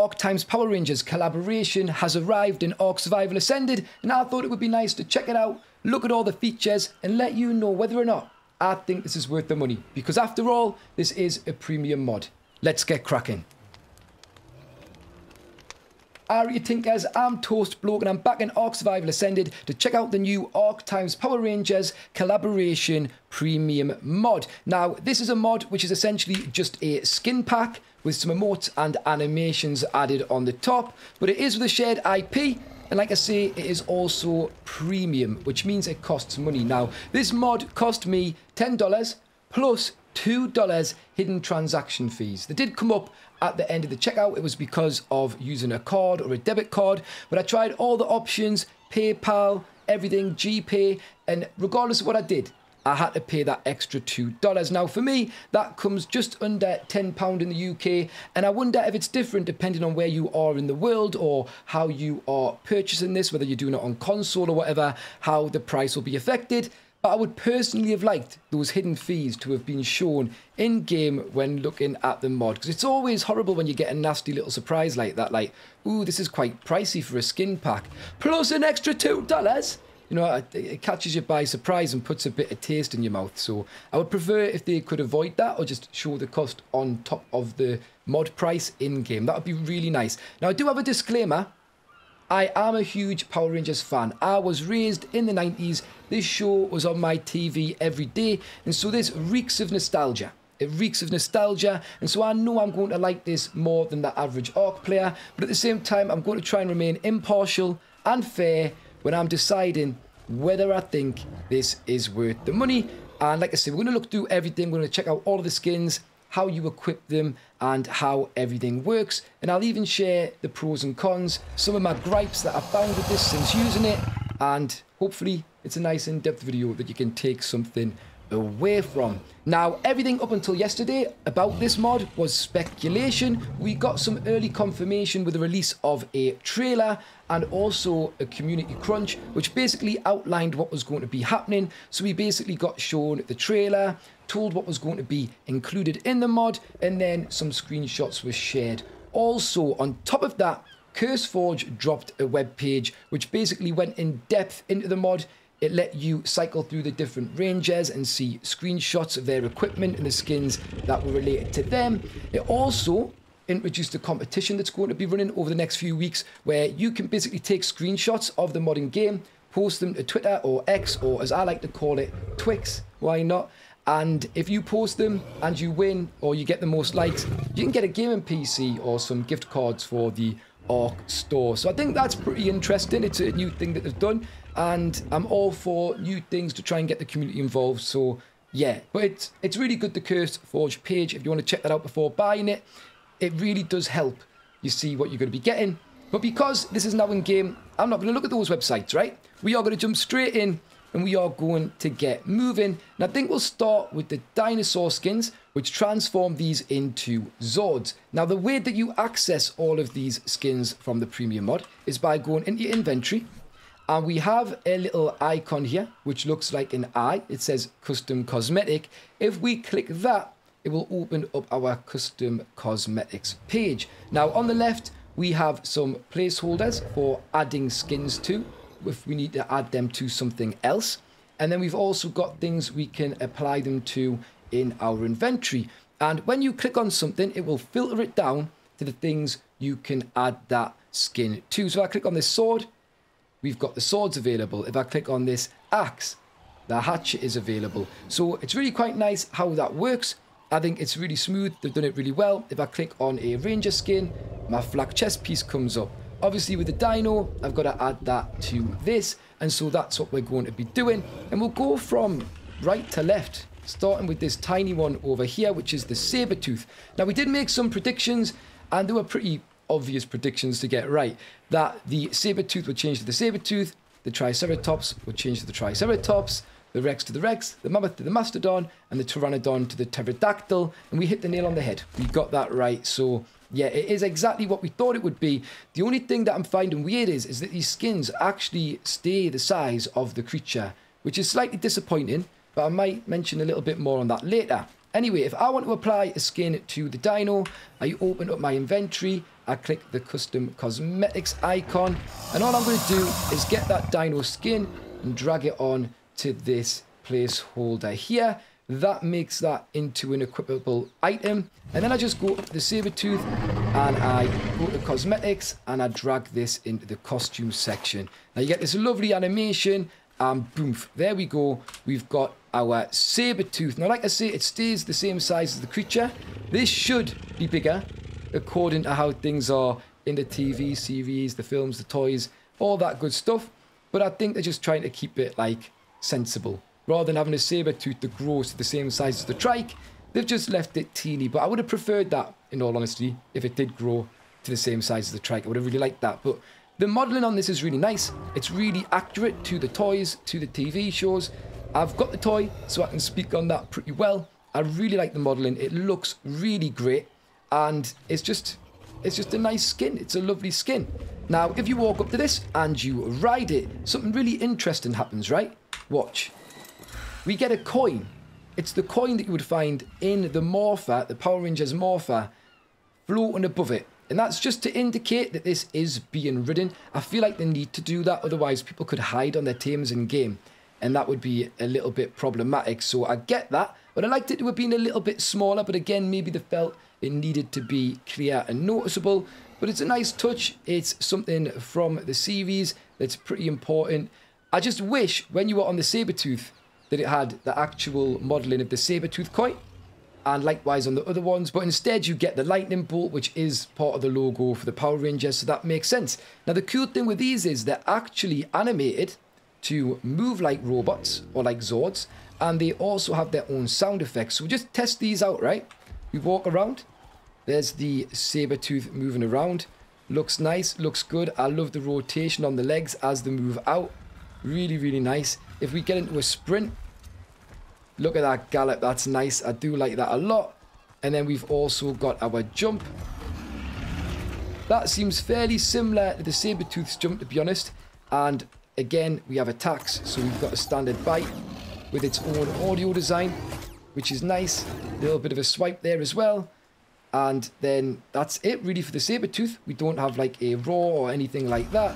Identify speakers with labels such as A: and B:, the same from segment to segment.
A: ARK times Power Rangers collaboration has arrived in ARK Survival Ascended, and I thought it would be nice to check it out, look at all the features, and let you know whether or not I think this is worth the money. Because after all, this is a premium mod. Let's get cracking. Alright Tinkers, I'm toastbloke and I'm back in ARK Survival Ascended to check out the new ARK times Power Rangers collaboration premium mod. Now this is a mod which is essentially just a skin pack with some emotes and animations added on the top, but it is with a shared IP, and like I say, it is also premium, which means it costs money. Now this mod cost me $10 plus $2 hidden transaction fees. They did come up at the end of the checkout. It was because of using a card or a debit card, but I tried all the options, PayPal, everything, GPay, and regardless of what I did, I had to pay that extra $2. Now for me, that comes just under £10 in the UK, and I wonder if it's different depending on where you are in the world or how you are purchasing this, whether you're doing it on console or whatever, how the price will be affected. But I would personally have liked those hidden fees to have been shown in-game when looking at the mod. Because it's always horrible when you get a nasty little surprise like that. Like, ooh, this is quite pricey for a skin pack. Plus an extra $2. You know, it catches you by surprise and puts a bit of taste in your mouth. So I would prefer if they could avoid that or just show the cost on top of the mod price in-game. That would be really nice. Now, I do have a disclaimer. I am a huge Power Rangers fan. I was raised in the 90s. This show was on my TV every day. And so this reeks of nostalgia. It reeks of nostalgia. And so I know I'm going to like this more than the average ARK player. But at the same time, I'm going to try and remain impartial and fair when I'm deciding whether I think this is worth the money. And like I said, we're going to look through everything. We're going to check out all of the skins, how you equip them, and how everything works. And I'll even share the pros and cons, some of my gripes that I've found with this since using it, and hopefully it's a nice in-depth video that you can take something away from. Now, everything up until yesterday about this mod was speculation. We got some early confirmation with the release of a trailer and also a community crunch, which basically outlined what was going to be happening. So we basically got shown the trailer, told what was going to be included in the mod, and then some screenshots were shared. Also, on top of that, CurseForge dropped a web page which basically went in depth into the mod. It let you cycle through the different rangers and see screenshots of their equipment and the skins that were related to them. It also introduced a competition that's going to be running over the next few weeks where you can basically take screenshots of the mod in game, post them to Twitter or X, or as I like to call it, Twix, why not? And if you post them and you win or you get the most likes, you can get a gaming PC or some gift cards for the ARK store. So I think that's pretty interesting. It's a new thing that they've done, and I'm all for new things to try and get the community involved. So yeah, but it's really good, the CurseForge page. If you want to check that out before buying it, it really does help you see what you're going to be getting. But because this is now in game, I'm not going to look at those websites, right? We are going to jump straight in and we are going to get moving. And I think we'll start with the dinosaur skins, which transform these into Zords. Now, the way that you access all of these skins from the premium mod is by going into your inventory. And we have a little icon here, which looks like an eye. It says custom cosmetic. If we click that, it will open up our custom cosmetics page. Now, on the left, we have some placeholders for adding skins to, if we need to add them to something else. And then we've also got things we can apply them to in our inventory. And when you click on something, it will filter it down to the things you can add that skin to. So if I click on this sword, we've got the swords available. If I click on this axe, the hatchet is available. So it's really quite nice how that works. I think it's really smooth. They've done it really well. If I click on a ranger skin, my flak chest piece comes up. Obviously with the dino, I've got to add that to this. And so that's what we're going to be doing. And we'll go from right to left, starting with this tiny one over here, which is the saber-tooth. Now, we did make some predictions, and they were pretty obvious predictions to get right. That the saber-tooth would change to the saber-tooth, the triceratops would change to the triceratops, the rex to the rex, the mammoth to the mastodon, and the pteranodon to the pterodactyl. And we hit the nail on the head. We got that right. So yeah, it is exactly what we thought it would be. The only thing that I'm finding weird is that these skins actually stay the size of the creature, which is slightly disappointing, but I might mention a little bit more on that later. Anyway, if I want to apply a skin to the dino, I open up my inventory, I click the custom cosmetics icon, and all I'm going to do is get that dino skin and drag it on to this placeholder here. That makes that into an equipable item, and then I just go to the saber tooth and I go to cosmetics and I drag this into the costume section. Now you get this lovely animation, and boom, there we go. We've got our saber tooth. Now, like I say, it stays the same size as the creature. This should be bigger according to how things are in the TV series, the films, the toys, all that good stuff. But I think they're just trying to keep it like sensible. Rather than having a saber tooth that grows to the same size as the trike, they've just left it teeny. But I would have preferred that, in all honesty, if it did grow to the same size as the trike. I would have really liked that. But the modelling on this is really nice. It's really accurate to the toys, to the TV shows. I've got the toy, so I can speak on that pretty well. I really like the modelling. It looks really great. And it's just a nice skin. It's a lovely skin. Now, if you walk up to this and you ride it, something really interesting happens, right? Watch. We get a coin. It's the coin that you would find in the Morpher, the Power Rangers Morpher, floating above it. And that's just to indicate that this is being ridden. I feel like they need to do that, otherwise people could hide on their tames in game, and that would be a little bit problematic. So I get that, but I liked it to have been a little bit smaller, but again, maybe they felt it needed to be clear and noticeable. But it's a nice touch. It's something from the series that's pretty important. I just wish when you were on the Sabertooth that it had the actual modelling of the Sabertooth coin, and likewise on the other ones, but instead you get the lightning bolt, which is part of the logo for the Power Rangers, so that makes sense. Now the cool thing with these is they're actually animated to move like robots or like Zords, and they also have their own sound effects. So we just test these out, right? We walk around, there's the Sabertooth moving around, looks nice, looks good. I love the rotation on the legs as they move out, really, really nice. If we get into a sprint, look at that gallop, that's nice. I do like that a lot. And then we've also got our jump. That seems fairly similar to the Sabertooth's jump, to be honest. And again, we have attacks. So we've got a standard bite with its own audio design, which is nice. A little bit of a swipe there as well. And then that's it really for the Sabertooth. We don't have like a roar or anything like that.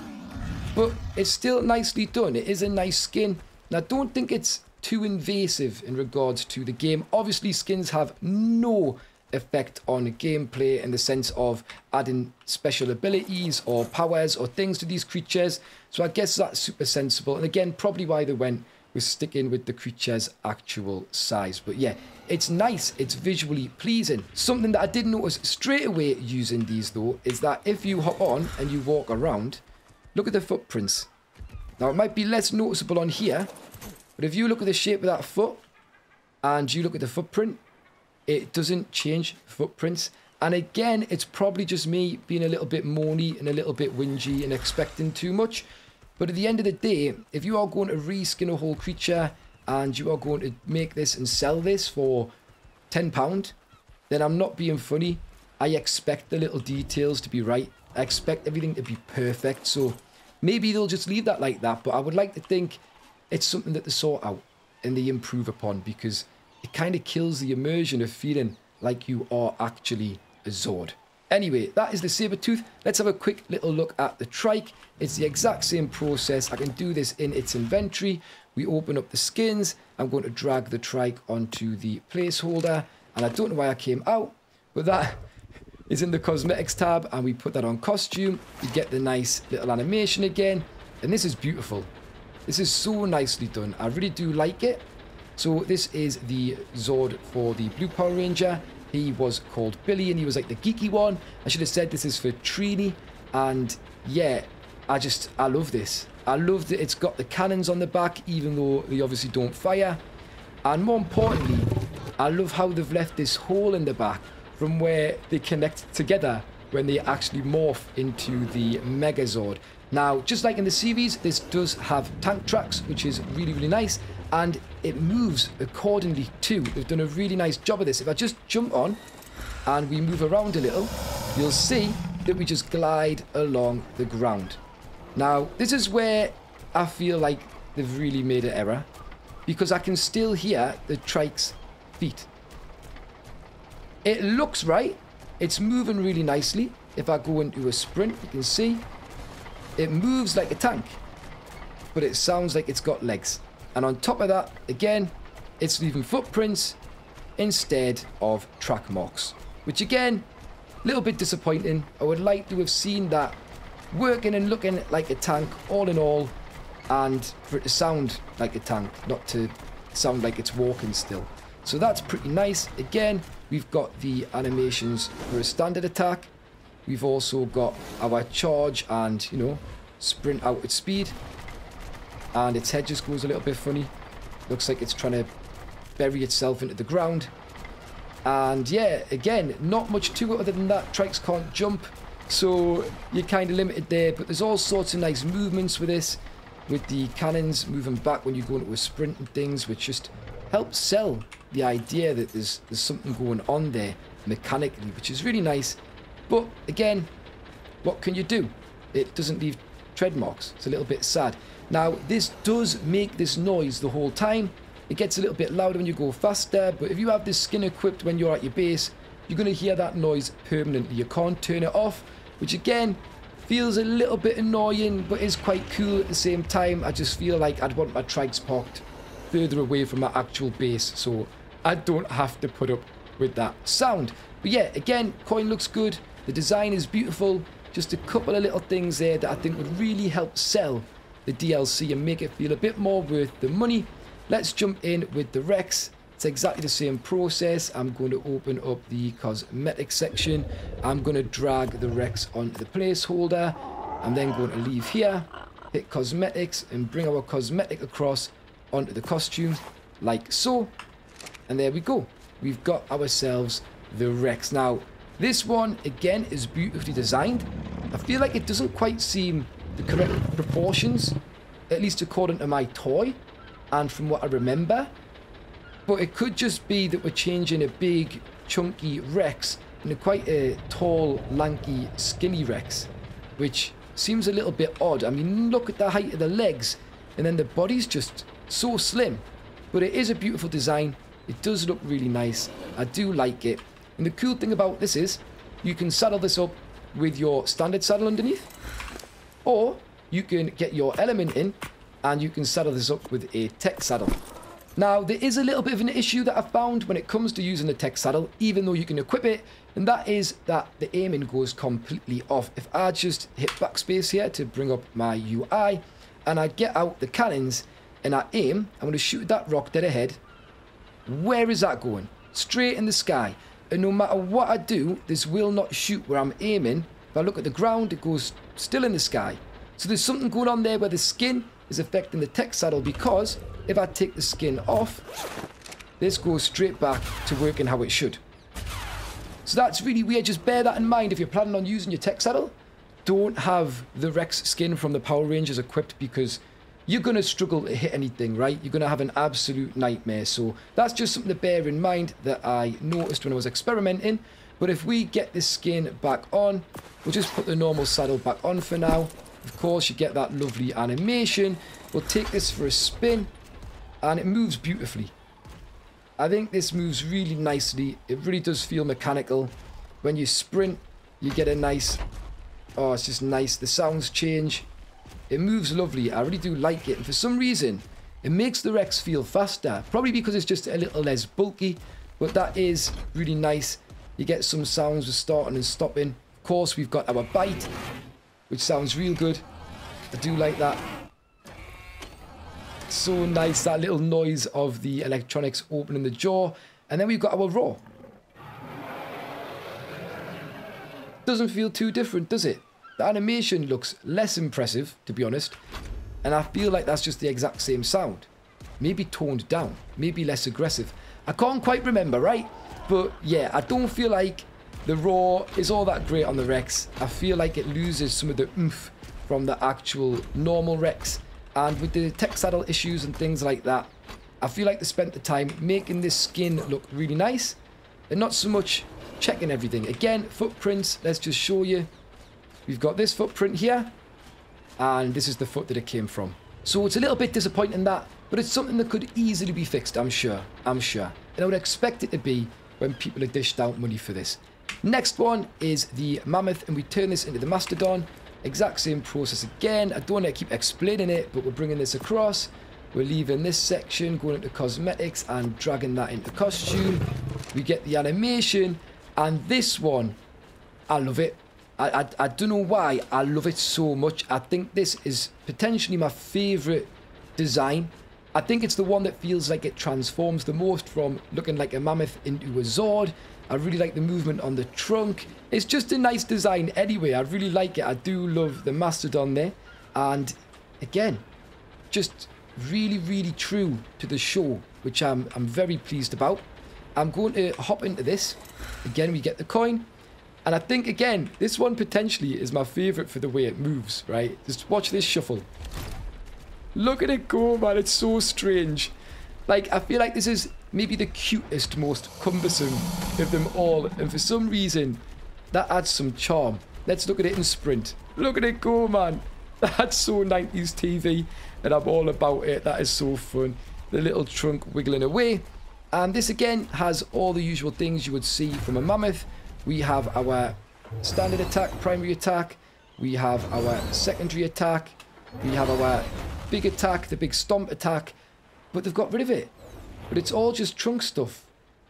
A: But it's still nicely done. It is a nice skin. And I don't think it's too invasive in regards to the game. Obviously, skins have no effect on gameplay in the sense of adding special abilities or powers or things to these creatures. So I guess that's super sensible. And again, probably why they went with sticking with the creature's actual size. But yeah, it's nice. It's visually pleasing. Something that I did notice straight away using these though is that if you hop on and you walk around, look at the footprints. Now it might be less noticeable on here, but if you look at the shape of that foot and you look at the footprint, it doesn't change footprints. And again, it's probably just me being a little bit moany and a little bit whingy and expecting too much. But at the end of the day, if you are going to reskin a whole creature and you are going to make this and sell this for £10, then I'm not being funny. I expect the little details to be right. I expect everything to be perfect. So maybe they'll just leave that like that. But I would like to think it's something that they sort out and they improve upon, because it kind of kills the immersion of feeling like you are actually a Zord. Anyway, that is the Sabertooth. Let's have a quick little look at the trike. It's the exact same process. I can do this in its inventory. We open up the skins. I'm going to drag the trike onto the placeholder. And I don't know why I came out, but that is in the cosmetics tab. And we put that on costume. You get the nice little animation again. And this is beautiful. This is so nicely done. I really do like it. So this is the Zord for the Blue Power Ranger. He was called Billy and he was like the geeky one. I should have said this is for Trini. And yeah, I love this. I love that it's got the cannons on the back, even though they obviously don't fire. And more importantly, I love how they've left this hole in the back from where they connect together when they actually morph into the Megazord. Now, just like in the series, this does have tank tracks, which is really, really nice. And it moves accordingly too. They've done a really nice job of this. If I just jump on and we move around a little, you'll see that we just glide along the ground. Now, this is where I feel like they've really made an error, because I can still hear the trike's feet. It looks right. It's moving really nicely. if I go into a sprint, you can see it moves like a tank, but it sounds like it's got legs. And on top of that, again, it's leaving footprints instead of track marks, which again, a little bit disappointing. I would like to have seen that working and looking like a tank all in all, and for it to sound like a tank, not to sound like it's walking still. So that's pretty nice. Again, we've got the animations for a standard attack. We've also got our charge and, you know, sprint out at speed. And its head just goes a little bit funny. Looks like it's trying to bury itself into the ground. And yeah, again, not much to it other than that. Trikes can't jump, so you're kind of limited there. But there's all sorts of nice movements with this, with the cannons moving back when you go into a sprint and things, which just helps sell the idea that there's something going on there mechanically, which is really nice. But again, what can you do? It doesn't leave tread marks. It's a little bit sad. Now, this does make this noise the whole time. It gets a little bit louder when you go faster, but if you have this skin equipped when you're at your base, you're going to hear that noise permanently. You can't turn it off, which again feels a little bit annoying, but is quite cool at the same time. I just feel like I'd want my trikes parked further away from my actual base, so I don't have to put up with that sound. But yeah, again, coin looks good. The design is beautiful. Just a couple of little things there that I think would really help sell the DLC and make it feel a bit more worth the money. Let's jump in with the Rex. It's exactly the same process. I'm going to open up the cosmetic section. I'm going to drag the Rex onto the placeholder. I'm then going to leave here, hit cosmetics, and bring our cosmetic across onto the costume, like so. And there we go. We've got ourselves the Rex. Now, this one, again, is beautifully designed. I feel like it doesn't quite seem the correct proportions, at least according to my toy and from what I remember. But it could just be that we're changing a big, chunky Rex into quite a tall, lanky, skinny Rex, which seems a little bit odd. I mean, look at the height of the legs, and then the body's just so slim. But it is a beautiful design. It does look really nice. I do like it. And the cool thing about this is you can saddle this up with your standard saddle underneath, or you can get your element in and you can saddle this up with a tech saddle. Now, there is a little bit of an issue that I've found when it comes to using the tech saddle, even though you can equip it, and that is that the aiming goes completely off. If I just hit backspace here to bring up my UI, and I get out the cannons and I aim, I'm going to shoot that rock dead ahead. Where is that going? Straight in the sky. And no matter what I do, this will not shoot where I'm aiming. If I look at the ground, it goes still in the sky. So there's something going on there where the skin is affecting the tech saddle, because if I take the skin off, this goes straight back to working how it should. So that's really weird. Just bear that in mind if you're planning on using your tech saddle. Don't have the Rex skin from the Power Rangers equipped, because you're going to struggle to hit anything, right? You're going to have an absolute nightmare. So that's just something to bear in mind that I noticed when I was experimenting. But if we get this skin back on, we'll just put the normal saddle back on for now. Of course, you get that lovely animation. We'll take this for a spin, and it moves beautifully. I think this moves really nicely. It really does feel mechanical. When you sprint, you get a nice... Oh, it's just nice. The sounds change. It moves lovely. I really do like it. And for some reason, it makes the Rex feel faster. Probably because it's just a little less bulky. But that is really nice. You get some sounds with starting and stopping. Of course, we've got our bite, which sounds real good. I do like that. So nice, that little noise of the electronics opening the jaw. And then we've got our roar. Doesn't feel too different, does it? The animation looks less impressive, to be honest. And I feel like that's just the exact same sound. Maybe toned down, maybe less aggressive. I can't quite remember, right? But yeah, I don't feel like the roar is all that great on the Rex. I feel like it loses some of the oomph from the actual normal Rex. And with the tech saddle issues and things like that, I feel like they spent the time making this skin look really nice and not so much checking everything. Again, footprints, let's just show you. We've got this footprint here, and this is the foot that it came from. So it's a little bit disappointing that, but it's something that could easily be fixed, I'm sure. And I would expect it to be when people have dished out money for this. Next one is the mammoth, and we turn this into the mastodon. Exact same process again. I don't want to keep explaining it, but we're bringing this across. We're leaving this section, going into cosmetics and dragging that into costume. We get the animation, and this one, I love it. I don't know why, I love it so much. I think this is potentially my favourite design. I think it's the one that feels like it transforms the most from looking like a mammoth into a Zord. I really like the movement on the trunk. It's just a nice design anyway. I really like it. I do love the mastodon there. And again, just really, really true to the show, which I'm very pleased about. I'm going to hop into this. Again, we get the coin. And I think, again, this one potentially is my favourite for the way it moves, right? Just watch this shuffle. Look at it go, man. It's so strange. Like, I feel like this is maybe the cutest, most cumbersome of them all. And for some reason, that adds some charm. Let's look at it in sprint. Look at it go, man. That's so 90s TV. And I'm all about it. That is so fun. The little trunk wiggling away. And this, again, has all the usual things you would see from a mammoth. We have our standard attack, primary attack. We have our secondary attack. We have our big attack, the big stomp attack. But they've got rid of it. But it's all just trunk stuff.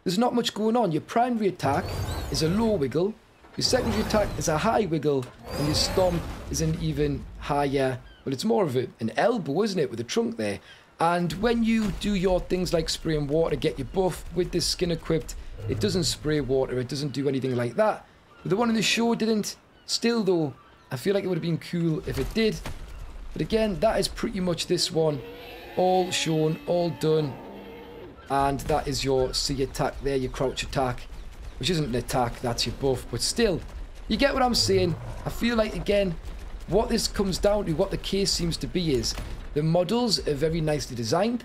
A: There's not much going on. Your primary attack is a low wiggle. Your secondary attack is a high wiggle. And your stomp is an even higher... Well, it's more of an elbow, isn't it, with the trunk there. And when you do your things like spraying water to get your buff with this skin equipped, it doesn't spray water, it doesn't do anything like that. But the one in the show didn't. Still though, I feel like it would have been cool if it did. But again, that is pretty much this one. All shown, all done. And that is your C attack there, your crouch attack. Which isn't an attack, that's your buff. But still, you get what I'm saying. I feel like, again, what this comes down to, what the case seems to be is, the models are very nicely designed.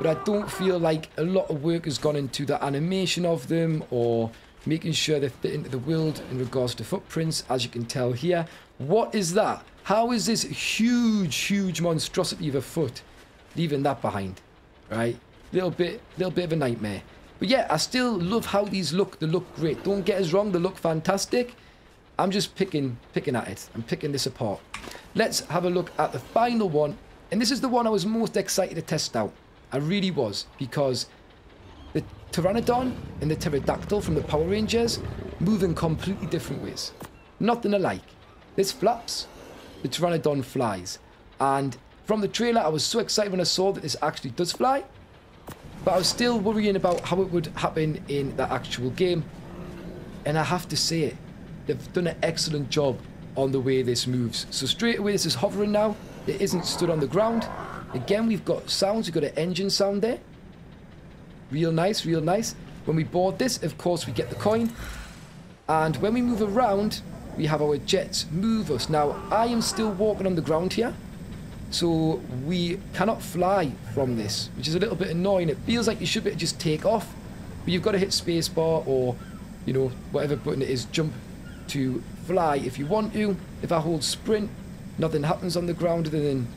A: But I don't feel like a lot of work has gone into the animation of them or making sure they fit into the world in regards to footprints, as you can tell here. What is that? How is this huge monstrosity of a foot leaving that behind? Right? Little bit of a nightmare. But yeah, I still love how these look. They look great. Don't get us wrong, they look fantastic. I'm just picking at it. I'm picking this apart. Let's have a look at the final one. And this is the one I was most excited to test out. I really was, because the Pteranodon and the Pterodactyl from the Power Rangers move in completely different ways. Nothing alike. This flaps, the Pteranodon flies. And from the trailer, I was so excited when I saw that this actually does fly. But I was still worrying about how it would happen in the actual game. And I have to say it, they've done an excellent job on the way this moves. So straight away, this is hovering now. It isn't stood on the ground. Again, we've got sounds. We've got an engine sound there. Real nice, real nice. When we board this, of course, we get the coin. And when we move around, we have our jets move us. Now, I am still walking on the ground here. So we cannot fly from this, which is a little bit annoying. It feels like you should be able to just take off. But you've got to hit spacebar or, you know, whatever button it is, jump to fly if you want to. If I hold sprint, nothing happens on the ground other than...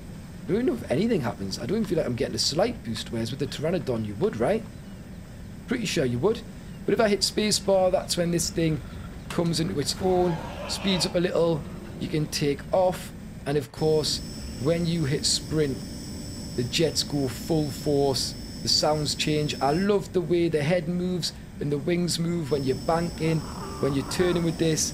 A: I don't know if anything happens. I don't even feel like I'm getting a slight boost, whereas with the Pteranodon you would, right? Pretty sure you would. But if I hit spacebar, that's when this thing comes into its own, speeds up a little, you can take off, and of course, when you hit sprint, the jets go full force, the sounds change. I love the way the head moves and the wings move when you're banking, when you're turning with this.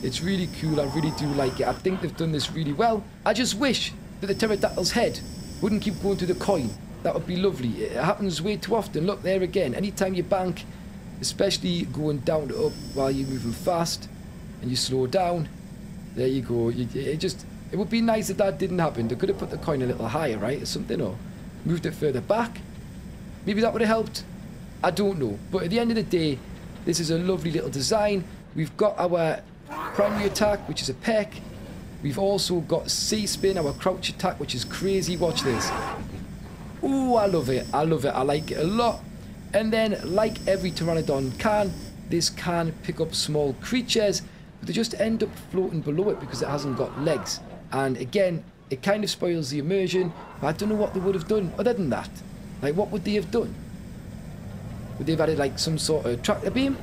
A: It's really cool, I really do like it. I think they've done this really well. I just wish that the pterodactyl's head wouldn't keep going to the coin. That would be lovely. It happens way too often. Look, there again. Anytime you bank, especially going down to up while you're moving fast and you slow down, there you go. It would be nice if that didn't happen. They could have put the coin a little higher, right, or something, or moved it further back. Maybe that would have helped. I don't know. But at the end of the day, this is a lovely little design. We've got our primary attack, which is a peck. We've also got C-spin, our crouch attack, which is crazy. Watch this. Ooh, I love it. I love it. I like it a lot. And then, like every Pteranodon can, this can pick up small creatures, but they just end up floating below it because it hasn't got legs. And again, it kind of spoils the immersion. But I don't know what they would have done other than that. Like, what would they have done? Would they have added, like, some sort of tractor beam?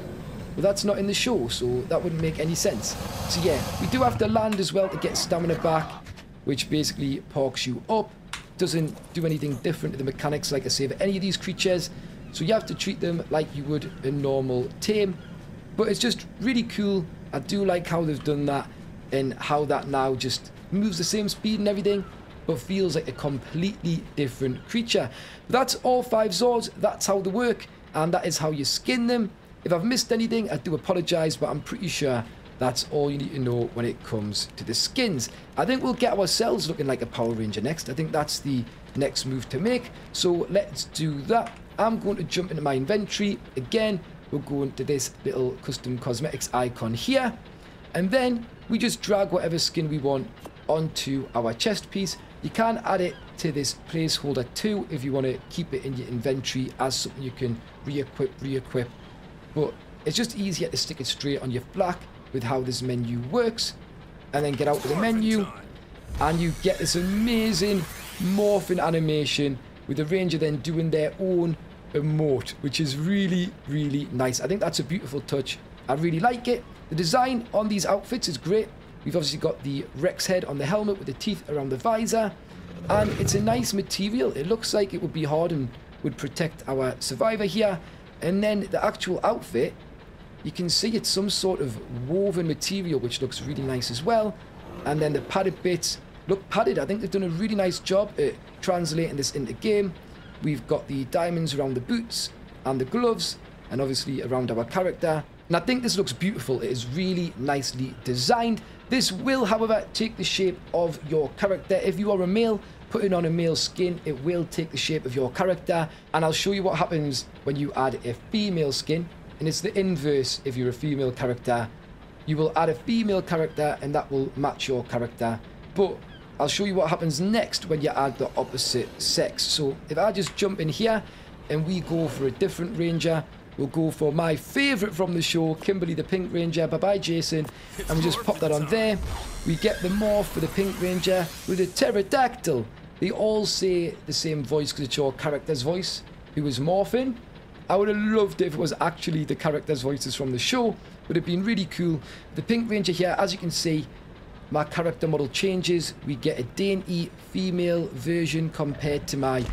A: Well, that's not in the show, so that wouldn't make any sense. So yeah, we do have to land as well to get stamina back, which basically parks you up. Doesn't do anything different to the mechanics, like I say, of any of these creatures. So you have to treat them like you would a normal tame. But it's just really cool. I do like how they've done that, and how that now just moves the same speed and everything, but feels like a completely different creature. But that's all 5 Zords. That's how they work, and that is how you skin them. If I've missed anything, I do apologise, but I'm pretty sure that's all you need to know when it comes to the skins. I think we'll get ourselves looking like a Power Ranger next. I think that's the next move to make. So let's do that. I'm going to jump into my inventory. Again, we'll go into this little custom cosmetics icon here. And then we just drag whatever skin we want onto our chest piece. You can add it to this placeholder too if you want to keep it in your inventory as something you can re-equip. But it's just easier to stick it straight on your flak with how this menu works. And then get out of the menu, and you get this amazing morphing animation with the Ranger then doing their own emote, which is really, really nice. I think that's a beautiful touch. I really like it. The design on these outfits is great. We've obviously got the Rex head on the helmet with the teeth around the visor. And it's a nice material. It looks like it would be hard and would protect our survivor here. And then the actual outfit, you can see it's some sort of woven material, which looks really nice as well. And then the padded bits look padded. I think they've done a really nice job at translating this into game. We've got the diamonds around the boots and the gloves, and obviously around our character. And I think this looks beautiful. It is really nicely designed. This will, however, take the shape of your character. If you are a male, putting on a male skin, it will take the shape of your character. And I'll show you what happens when you add a female skin. And it's the inverse. If you're a female character, you will add a female character and that will match your character. But I'll show you what happens next when you add the opposite sex. So if I just jump in here and we go for a different Ranger, we'll go for my favourite from the show, Kimberly the Pink Ranger. Bye-bye, Jason. And we just pop that on there. We get the morph for the Pink Ranger with a pterodactyl. They all say the same voice because it's your character's voice who is morphing. I would have loved it if it was actually the character's voices from the show. Would have been really cool. The Pink Ranger here, as you can see, my character model changes. We get a dainty female version compared to my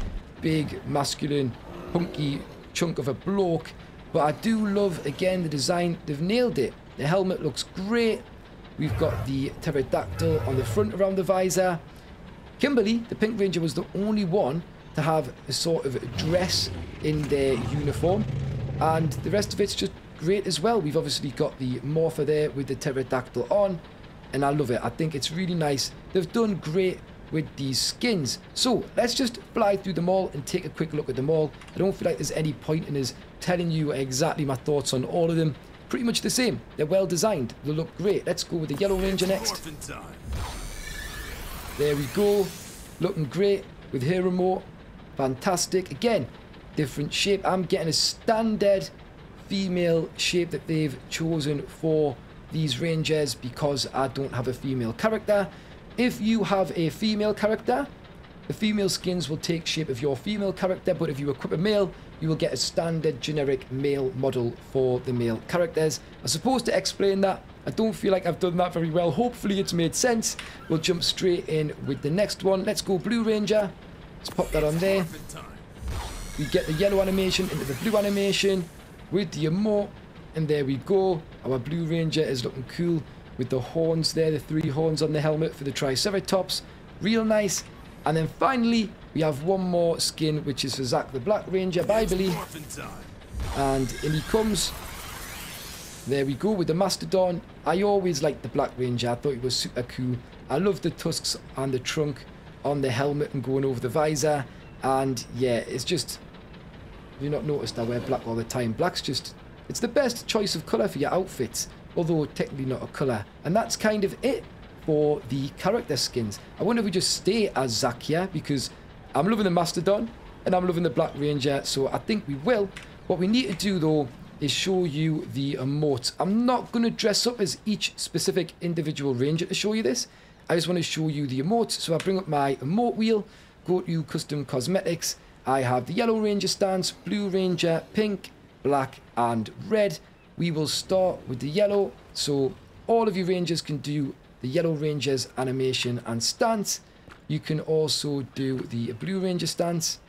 A: big, masculine, hunky chunk of a bloke. But I do love, again, the design. They've nailed it. The helmet looks great. We've got the pterodactyl on the front around the visor. Kimberly, the Pink Ranger, was the only one to have a sort of dress in their uniform. And the rest of it's just great as well. We've obviously got the morpher there with the pterodactyl on. And I love it. I think it's really nice. They've done great with these skins. So let's just fly through them all and take a quick look at them all. I don't feel like there's any point in us telling you exactly my thoughts on all of them. Pretty much the same. They're well designed. They look great. Let's go with the Yellow Ranger next. There we go. Looking great with her remote. Fantastic. Again, different shape. I'm getting a standard female shape that they've chosen for these Rangers because I don't have a female character. If you have a female character, the female skins will take shape of your female character, but if you equip a male, you will get a standard generic male model for the male characters. I'm supposed to explain that. I don't feel like I've done that very well. Hopefully it's made sense. We'll jump straight in with the next one. Let's go Blue Ranger. Let's pop that on there. We get the yellow animation into the blue animation with the emote. And there we go. Our Blue Ranger is looking cool with the horns there, the 3 horns on the helmet for the Triceratops. Real nice. And then finally, we have one more skin, which is for Zack the Black Ranger, by Billy. And in he comes. There we go with the Mastodon. I always liked the Black Ranger. I thought he was super cool. I love the tusks and the trunk on the helmet and going over the visor. And yeah, it's just... Have you not noticed I wear black all the time? Black's just... It's the best choice of colour for your outfits, although technically not a colour. And that's kind of it for the character skins. I wonder if we just stay as Zack here, because I'm loving the Mastodon and I'm loving the Black Ranger, so I think we will. What we need to do though is show you the emotes. I'm not going to dress up as each specific individual Ranger to show you this. I just want to show you the emotes. So I bring up my emote wheel, go to custom cosmetics. I have the Yellow Ranger stance, Blue Ranger, Pink, Black and Red. we will start with the yellow. So all of your rangers can do the yellow ranger's animation and stance. You can also do the blue ranger stance.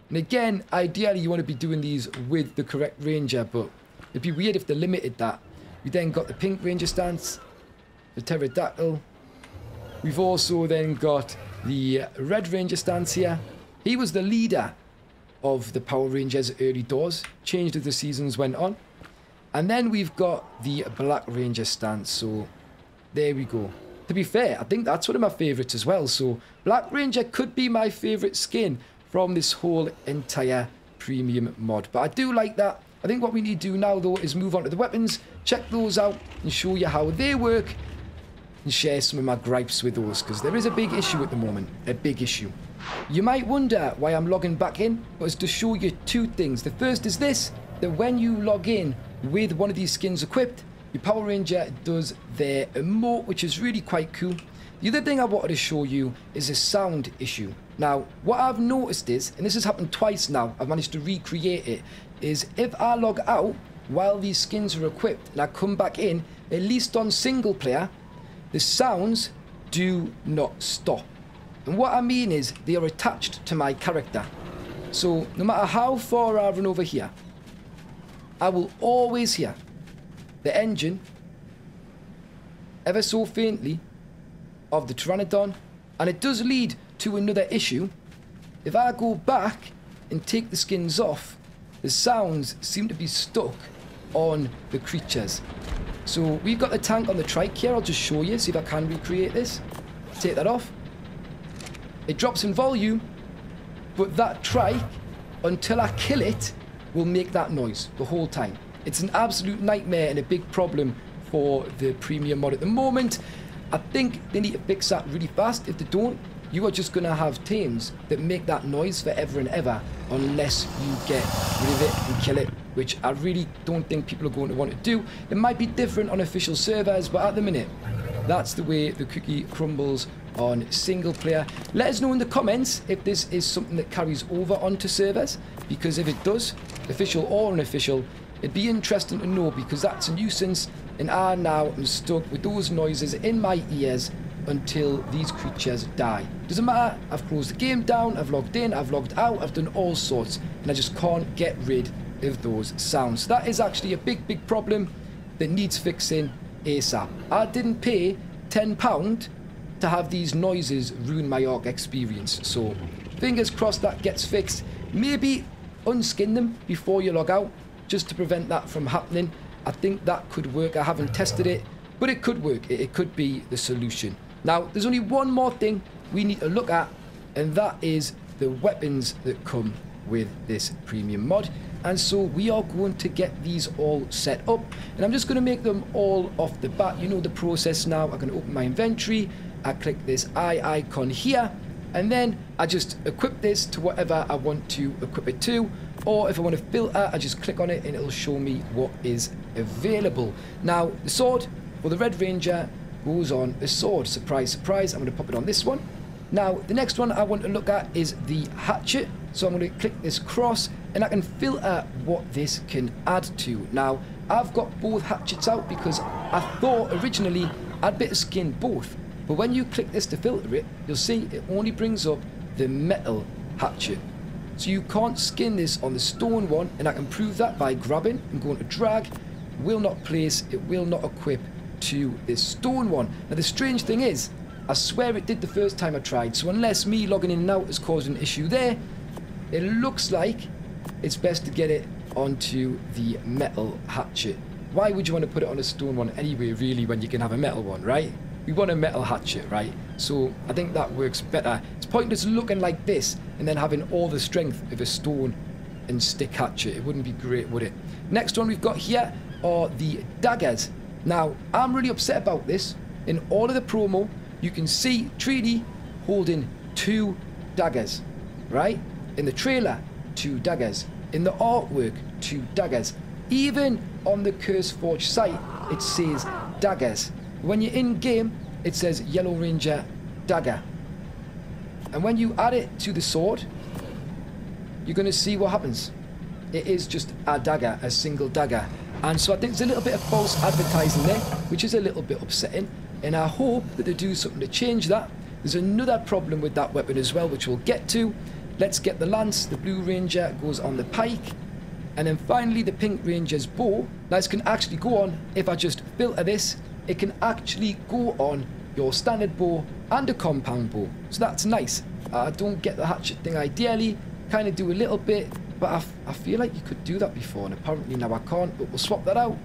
A: And again, ideally you want to be doing these with the correct ranger, but it'd be weird if they limited that. We then got the pink ranger stance, the pterodactyl. We've also then got the red ranger stance here. He was the leader of the Power Rangers early doors, changed as the seasons went on. And then we've got the black ranger stance, so there we go. To be fair, I think that's one of my favourites as well, so black ranger could be my favourite skin from this whole entire premium mod. But I do like that. I think what we need to do now though is move on to the weapons, check those out and show you how they work and share some of my gripes with those, because there is a big issue at the moment, a big issue. You might wonder why I'm logging back in, but it's to show you two things. The first is this, that when you log in with one of these skins equipped, your Power Ranger does their emote, which is really quite cool. The other thing I wanted to show you is a sound issue. Now, what I've noticed is, and this has happened twice now, I've managed to recreate it, is if I log out while these skins are equipped and I come back in, at least on single player, the sounds do not stop. And what I mean is, they are attached to my character. So, no matter how far I run over here, I will always hear the engine, ever so faintly, of the Pteranodon. And it does lead to another issue. If I go back and take the skins off, the sounds seem to be stuck on the creatures. So we've got the tank on the trike here. I'll just show you, see if I can recreate this. Take that off. It drops in volume, but that trike, until I kill it, will make that noise the whole time. It's an absolute nightmare and a big problem for the premium mod at the moment. I think they need to fix that really fast. If they don't, you are just going to have teams that make that noise forever and ever unless you get rid of it and kill it, which I really don't think people are going to want to do. It might be different on official servers, but at the minute, that's the way the cookie crumbles on single player. Let us know in the comments if this is something that carries over onto servers, because if it does, official or unofficial, it'd be interesting to know, because that's a nuisance and I now am stuck with those noises in my ears until these creatures die. Doesn't matter, I've closed the game down, I've logged in, I've logged out, I've done all sorts, and I just can't get rid of those sounds. So that is actually a big problem that needs fixing ASAP. I didn't pay £10 to have these noises ruin my ARK experience, so fingers crossed that gets fixed. Maybe unskin them before you log out, just to prevent that from happening. I think that could work. I haven't tested it, but it could work. It could be the solution. Now, there's only one more thing we need to look at, and that is the weapons that come with this premium mod. And so we are going to get these all set up, and I'm just going to make them all off the bat. You know the process now. I'm going to open my inventory. I click this eye icon here, and then I just equip this to whatever I want to equip it to. Or if I want to filter, I just click on it and it'll show me what is available. Now, the sword for the Red Ranger goes on a sword. Surprise, surprise. I'm going to pop it on this one. Now, the next one I want to look at is the hatchet. So I'm going to click this cross and I can filter what this can add to. Now, I've got both hatchets out because I thought originally I'd better skin both. But when you click this to filter it, you'll see it only brings up the metal hatchet. So you can't skin this on the stone one, and I can prove that by grabbing and going to drag. Will not place, it will not equip to this stone one. Now the strange thing is, I swear it did the first time I tried, so unless me logging in and out has caused an issue there, it looks like it's best to get it onto the metal hatchet. Why would you want to put it on a stone one anyway, really, when you can have a metal one, right? We want a metal hatchet, right? So I think that works better. It's pointless looking like this and then having all the strength of a stone and stick hatchet. It wouldn't be great, would it? Next one we've got here are the daggers. Now, I'm really upset about this. In all of the promo, you can see Treaty holding 2 daggers, right? In the trailer, 2 daggers. In the artwork, 2 daggers. Even on the CurseForge site, it says daggers. When you're in game, it says Yellow Ranger dagger. And when you add it to the sword, you're going to see what happens. It is just a dagger, a single dagger. And so I think there's a little bit of false advertising there, which is a little bit upsetting. And I hope that they do something to change that. There's another problem with that weapon as well, which we'll get to. Let's get the lance. The blue ranger goes on the pike. And then finally the pink ranger's bow. Now this can actually go on, if I just filter this, it can actually go on your standard bow and a compound bow. So that's nice. I don't get the hatchet thing ideally. Kind of do a little bit. But I feel like you could do that before, and apparently now I can't, but we'll swap that out.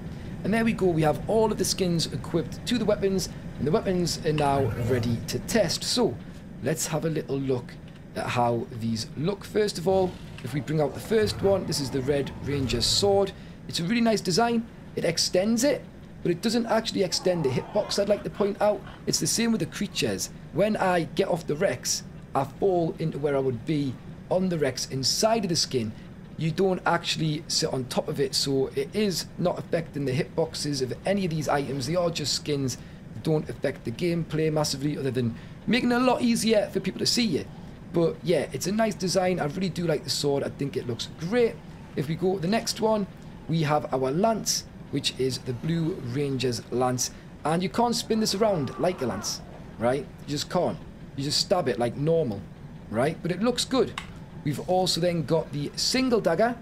A: And there we go, we have all of the skins equipped to the weapons, and the weapons are now ready to test. So, let's have a little look at how these look. First of all, if we bring out the first one, this is the Red Ranger's sword. It's a really nice design. It extends it, but it doesn't actually extend the hitbox, I'd like to point out. It's the same with the creatures. When I get off the Rex, I fall into where I would be on the Rex inside of the skin. You don't actually sit on top of it, so it is not affecting the hitboxes of any of these items. They are just skins that don't affect the gameplay massively, other than making it a lot easier for people to see you. But yeah, it's a nice design. I really do like the sword. I think it looks great. If we go to the next one, we have our lance, which is the Blue Ranger's lance. And you can't spin this around like a lance, right? You just can't. You just stab it like normal, right? But it looks good. We've also then got the single dagger,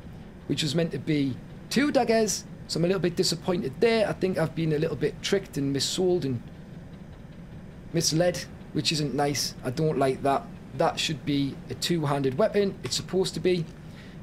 A: which was meant to be 2 daggers. So I'm a little bit disappointed there. I think I've been a little bit tricked and missold and misled, which isn't nice. I don't like that. That should be a 2-handed weapon. It's supposed to be.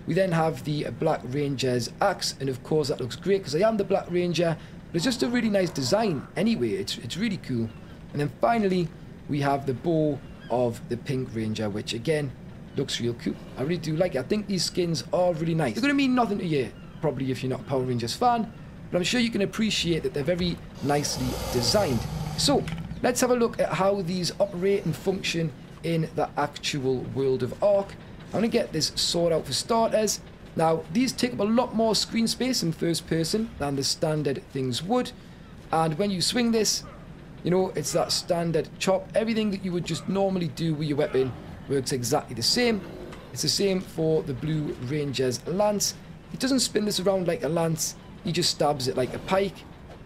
A: We then have the Black Ranger's axe, and of course that looks great because I am the Black Ranger. But it's just a really nice design anyway. It's really cool. And then finally, we have the bow of the Pink Ranger, which again, looks real cool. I really do like it. I think these skins are really nice. They're going to mean nothing to you, probably if you're not a Power Rangers fan, but I'm sure you can appreciate that they're very nicely designed. So, let's have a look at how these operate and function in the actual world of ARK. I'm going to get this sword out for starters. Now, these take up a lot more screen space in first person than the standard things would. And when you swing this, you know, it's that standard chop. Everything that you would just normally do with your weapon works exactly the same. It's the same for the Blue Ranger's lance. He doesn't spin this around like a lance, he just stabs it like a pike,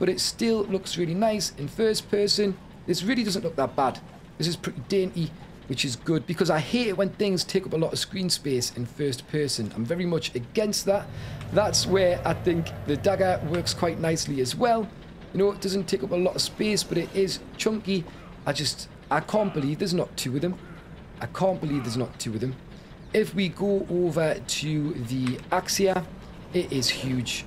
A: but it still looks really nice in first person. This really doesn't look that bad. This is pretty dainty, which is good, because I hate it when things take up a lot of screen space in first person. I'm very much against that. That's where I think the dagger works quite nicely as well. You know, it doesn't take up a lot of space, but it is chunky. I can't believe there's not 2 of them. I can't believe there's not 2 of them. If we go over to the axe here, it is huge.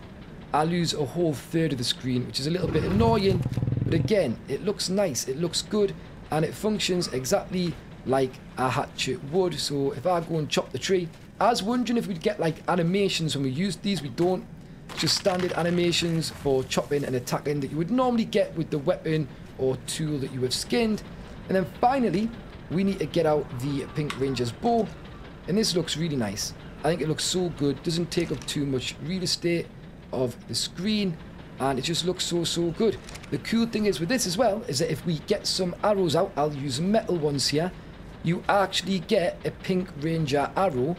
A: I lose a whole third of the screen, which is a little bit annoying. But again, it looks nice, it looks good, and it functions exactly like a hatchet would. So if I go and chop the tree, I was wondering if we'd get like animations when we used these. We don't. Just standard animations for chopping and attacking that you would normally get with the weapon or tool that you have skinned. And then finally, we need to get out the Pink Ranger's bow, and this looks really nice. I think it looks so good, doesn't take up too much real estate of the screen, and it just looks so good. The cool thing is with this as well, is that if we get some arrows out, I'll use metal ones here, you actually get a Pink Ranger arrow,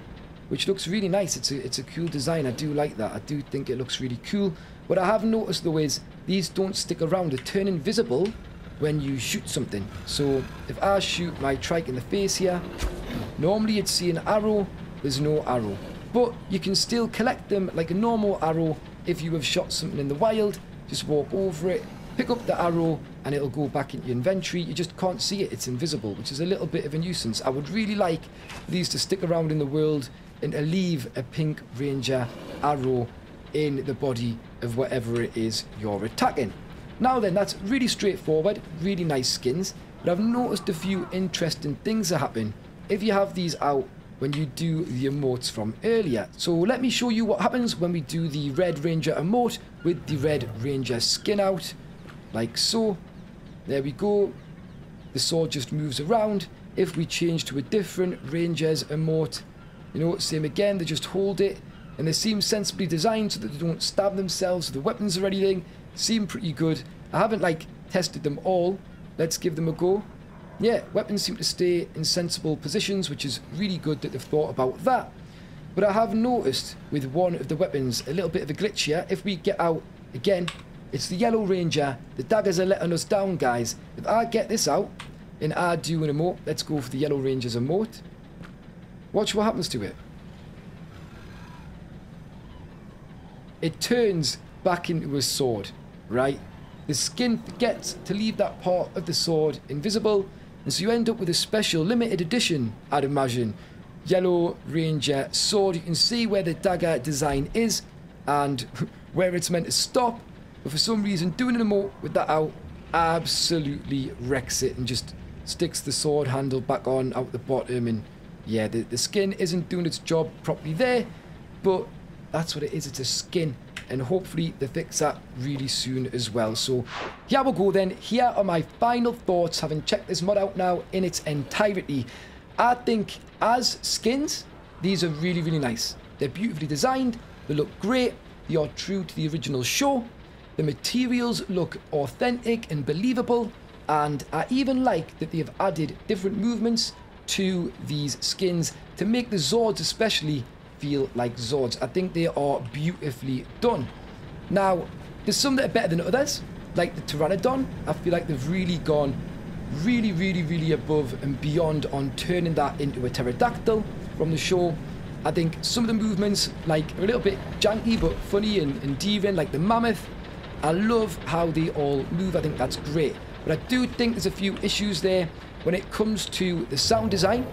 A: which looks really nice. It's a cool design. I do like that. I do think it looks really cool. What I have noticed though is these don't stick around. They turn invisible when you shoot something. So if I shoot my trike in the face here, normally you'd see an arrow, there's no arrow. But you can still collect them like a normal arrow if you have shot something in the wild. Just walk over it, pick up the arrow, and it'll go back into your inventory. You just can't see it, it's invisible, which is a little bit of a nuisance. I would really like these to stick around in the world and to leave a Pink Ranger arrow in the body of whatever it is you're attacking. Now then, that's really straightforward, really nice skins, but I've noticed a few interesting things that happen if you have these out when you do the emotes from earlier. So let me show you what happens when we do the Red Ranger emote with the Red Ranger skin out, like so. There we go. The sword just moves around. If we change to a different Ranger's emote, you know, same again, they just hold it, and they seem sensibly designed so that they don't stab themselves with the weapons or anything. Seem pretty good. I haven't like tested them all. Let's give them a go. Yeah, weapons seem to stay in sensible positions, which is really good that they've thought about that. But I have noticed with one of the weapons a little bit of a glitch here. If we get out Again, it's the Yellow Ranger. The daggers are letting us down, guys. If I get this out and I do an emote, let's go for the Yellow Ranger's emote. Watch what happens to it. It turns back into a sword, right? The skin gets to leave that part of the sword invisible, and so you end up with a special limited edition, I'd imagine, Yellow Ranger sword. You can see where the dagger design is and where it's meant to stop, but for some reason doing an emote with that out absolutely wrecks it and just sticks the sword handle back on out the bottom. And yeah, the skin isn't doing its job properly there, but that's what it is. It's a skin, and hopefully they fix that really soon as well. So here we go then. Here are my final thoughts, having checked this mod out now in its entirety. I think as skins, these are really, really nice. They're beautifully designed, they look great, they are true to the original show, the materials look authentic and believable, and I even like that they have added different movements to these skins to make the Zords especially feel like Zords. I think they are beautifully done. Now, there's some that are better than others, like the Pteranodon. I feel like they've really gone really above and beyond on turning that into a pterodactyl from the show. I think some of the movements, like, are a little bit janky but funny and endearing, like the mammoth. I love how they all move. I think that's great. But I do think there's a few issues there when it comes to the sound design.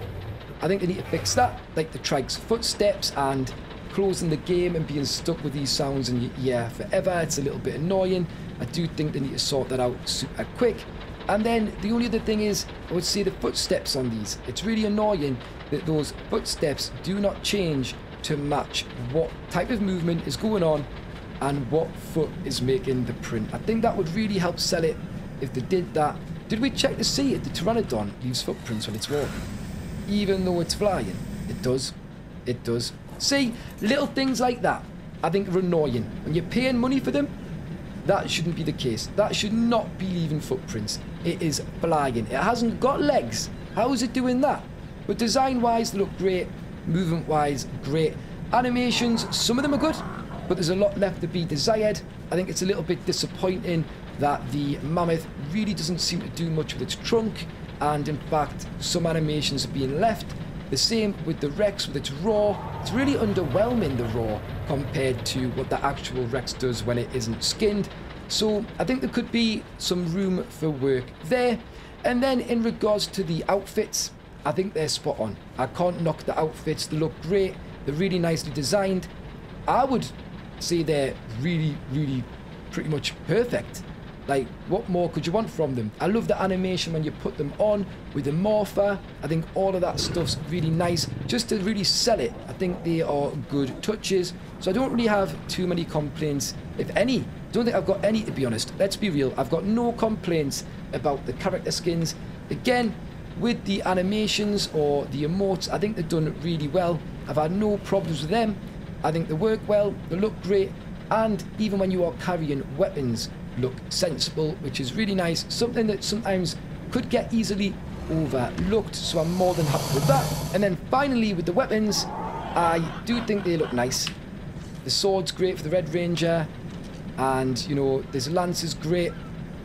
A: I think they need to fix that, like the Trike's footsteps and closing the game and being stuck with these sounds and yeah, forever. It's a little bit annoying. I do think they need to sort that out super quick. And then the only other thing is, I would say the footsteps on these. It's really annoying that those footsteps do not change to match what type of movement is going on and what foot is making the print. I think that would really help sell it if they did that. Did we check to see if the Pteranodon leaves footprints when it's walking? Even though it's flying? It does. It does. See, little things like that I think are annoying. When you're paying money for them, that shouldn't be the case. That should not be leaving footprints. It is flying. It hasn't got legs. How is it doing that? But design-wise, they look great. Movement-wise, great. Animations, some of them are good, but there's a lot left to be desired. I think it's a little bit disappointing that the mammoth really doesn't seem to do much with its trunk, and in fact, some animations are being left. The same with the Rex with its roar. It's really underwhelming, the roar, compared to what the actual Rex does when it isn't skinned. So I think there could be some room for work there. And then in regards to the outfits, I think they're spot on. I can't knock the outfits. They look great. They're really nicely designed. I would say they're really pretty much perfect. Like, what more could you want from them? I love the animation when you put them on with the morpher. I think all of that stuff's really nice. Just to really sell it, I think they are good touches. So I don't really have too many complaints, if any. Don't think I've got any, to be honest. Let's be real. I've got no complaints about the character skins. Again, with the animations or the emotes, I think they're done really well. I've had no problems with them. I think they work well, they look great, and even when you are carrying weapons, look sensible, which is really nice. Something that sometimes could get easily overlooked, so I'm more than happy with that. And then finally with the weapons, I do think they look nice. The sword's great for the Red Ranger, and you know, this lance is great.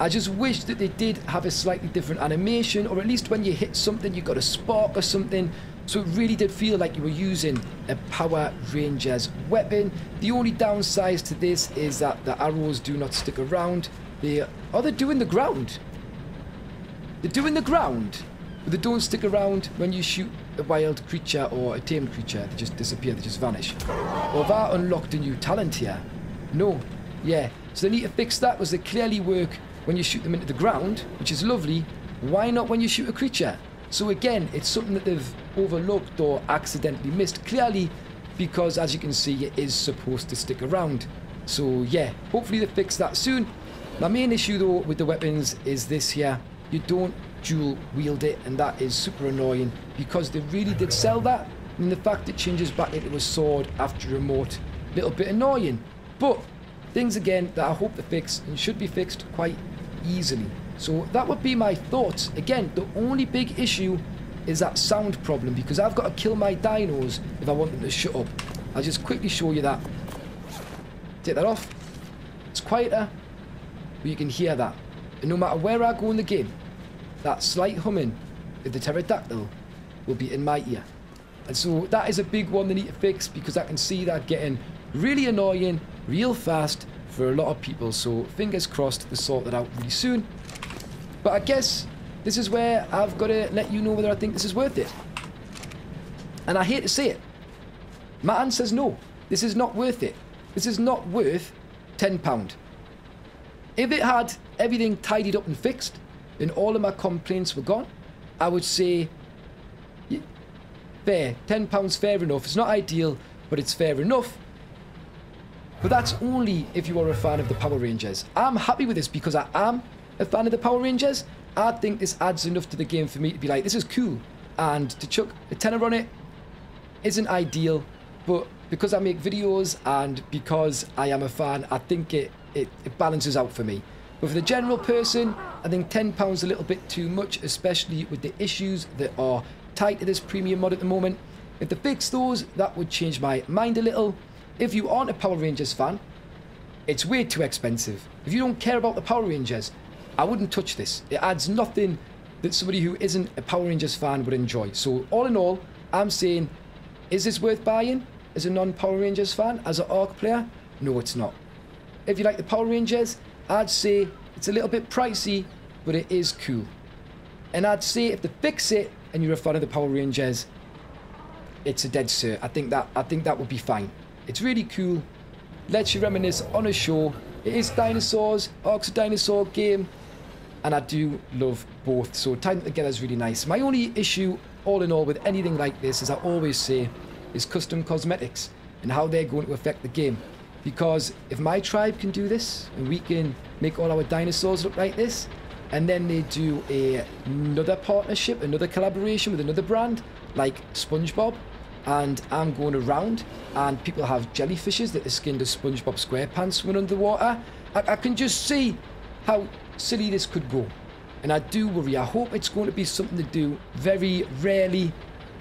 A: I just wish that they did have a slightly different animation, or at least when you hit something you got a spark or something, so it really did feel like you were using a Power Ranger's weapon. The only downside to this is that the arrows do not stick around. They're doing the ground. They're doing the ground, but they don't stick around when you shoot a wild creature or a tamed creature. They just disappear, they just vanish. Or have I unlocked a new talent here? No. Yeah, so they need to fix that, because they clearly work when you shoot them into the ground, which is lovely. Why not when you shoot a creature? So again, it's something that they've overlooked or accidentally missed, clearly, because as you can see, it is supposed to stick around. So yeah, hopefully they fix that soon. My main issue though with the weapons is this here. You don't dual wield it, and that is super annoying, because they really did sell that. And the fact it changes back into a sword after a emote, a little bit annoying. But things again that I hope they fix, and should be fixed quite easily. So that would be my thoughts. Again, the only big issue is that sound problem, because I've got to kill my dinos if I want them to shut up. I'll just quickly show you that. Take that off. It's quieter, but you can hear that. And no matter where I go in the game, that slight humming of the pterodactyl will be in my ear. And so that is a big one they need to fix, because I can see that getting really annoying real fast for a lot of people. So fingers crossed they sort that out really soon. But I guess this is where I've got to let you know whether I think this is worth it. And I hate to say it. My answer is no. This is not worth it. This is not worth £10. If it had everything tidied up and fixed and all of my complaints were gone, I would say, yeah, fair. £10 fair enough. It's not ideal, but it's fair enough. But that's only if you are a fan of the Power Rangers. I'm happy with this because I am a fan of the Power Rangers. I think this adds enough to the game for me to be like, this is cool. And to chuck a tenner on it isn't ideal, but because I make videos and because I am a fan, I think it balances out for me. But for the general person, I think £10 is a little bit too much, especially with the issues that are tied to this premium mod at the moment. If they fix those, that would change my mind a little. If you aren't a Power Rangers fan, it's way too expensive. If you don't care about the Power Rangers, I wouldn't touch this. It adds nothing that somebody who isn't a Power Rangers fan would enjoy. So all in all, I'm saying, is this worth buying as a non-Power Rangers fan, as an ARK player? No, it's not. If you like the Power Rangers, I'd say it's a little bit pricey, but it is cool. And I'd say if they fix it and you're a fan of the Power Rangers, it's a dead cert. I think that would be fine. It's really cool. Lets you reminisce on a show. It is dinosaurs. ARK's a dinosaur game, and I do love both. So tying them together is really nice. My only issue, all in all, with anything like this, as I always say, is custom cosmetics and how they're going to affect the game. Because if my tribe can do this and we can make all our dinosaurs look like this, and then they do another partnership, another collaboration with another brand like SpongeBob, and I'm going around and people have jellyfishes that are skinned as SpongeBob SquarePants swimming underwater, I can just see how silly this could go. And I do worry. I hope it's going to be something to do very rarely,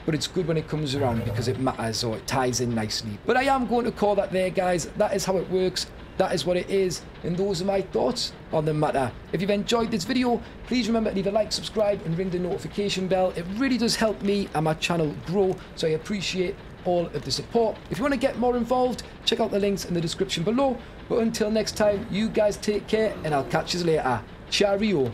A: but it's good when it comes around because it matters, or it ties in nicely. But I am going to call that there, guys. That is how it works. That is what it is, and those are my thoughts on the matter. If you've enjoyed this video, please remember to leave a like, subscribe, and ring the notification bell. It really does help me and my channel grow, so I appreciate all of the support. If you want to get more involved, check out the links in the description below. But until next time, you guys take care, and I'll catch you later. Cheerio.